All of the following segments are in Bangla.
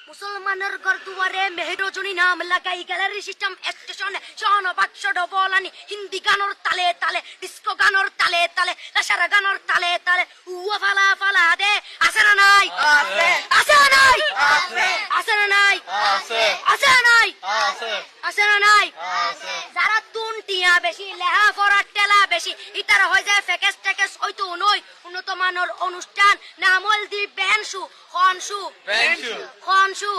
মুসলমানের গরদুয়ারে মেহেরজনী নাম লাগাই গ্যালারি সিস্টেম স্টেশনে শহন বাক্স ডবলানি হিন্দি গানোর তালে তালে ডিস্কো গানোর তালে তালে লাসারা গানোর তালে তালে উয়া ফালা ফালা দে আছে না নাই আছে আছে না নাই আছে আছে না নাই আছে আছে না নাই আছে আছে না নাই আছে যারা তুনটিয়া বেশি লেহা পড়া টেলা বেশি ইতারা হয়ে যায় ফেকেস টেকেস হয়তো নয় উন্নত মানের অনুষ্ঠান নামল দি বেনশু খনশু খনশু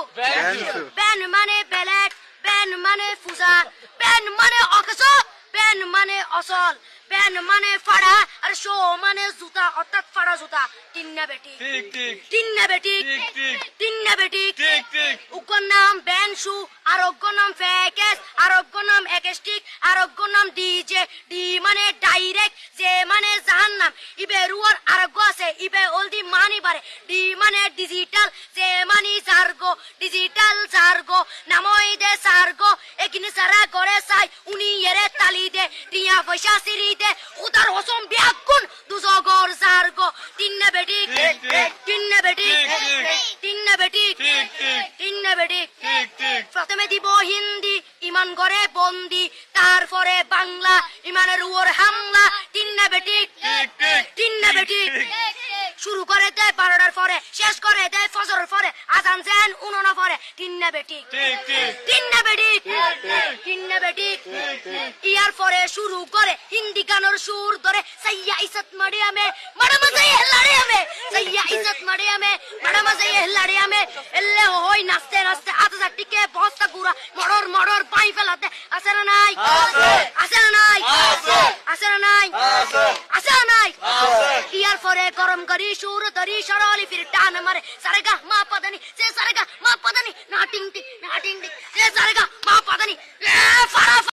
বেন মানে বেলেট বেন মানে ফুজা বেন মানে অকস বেন মানে অসল বেন মানে ফাড়া আর শো মানে জুতা অর্থাৎ ফাড়া জুতা তিন্না বেটি ঠিক ঠিক তিন্না বেটি ঠিক ঠিক তিন্না বেটি ঠিক ঠিক উকর নাম বেনশু আরোগ্য নাম ফেকেস আরোগ্য নাম একেস্টিক আরোগ্য নাম ডিজে ডি মানে ডাইরেক্ট যে মানে জাহান্নাম ইবে রুয়ার আরোগ্য আছে ইবে অলদি মানি বারে ডি মানে ডিজিটাল যে মানি সার্গো ডিজিটাল সার্গো নামই দে সার্গো একিনি সারা করে চাই উনি এরে তালি দে টিয়া পয়সা সিরি দে উদার হসম বিয়াগুন দুজগর সার্গো তিন্না বেটি তিন্না বেটি তিন্না বেটি তিন্না বেটি প্রথমে দিব হিন্দি ইমান করে বন্দি তারপরে বাংলা ইমানের উপর হামলা তিন্না বেটি তিন্না বেটি শুরু করে দেয় 12টার পরে শেষ করে দেয় ফজরের পরে আজান যেন উননা পরে তিন্না বেটি তিন্না বেটি তিন্না বেটি ইয়ার পরে শুরু করে হিন্দি গানের সুর ধরে সাইয়া ইজ্জত মারিয়ামে বড় মজা হেলাড়িয়ামে সাইয়া ইজ্জত মারিয়ামে বড় মজা হেলাড়িয়ামে এলে হই নাচতে নাচতে আধা টিকে বস্তা গুড়া মড়র মড়র পাই ফেলাতে আছে না নাই আছে না নাই আছে না নাই আছে না নাই ইয়ার পরে গরম করি সুর ধরি সরলি ফির টান মারে সারেগা মা পদানি সে সারেগা মা পদানি না টিং টিং সে সারেগা মা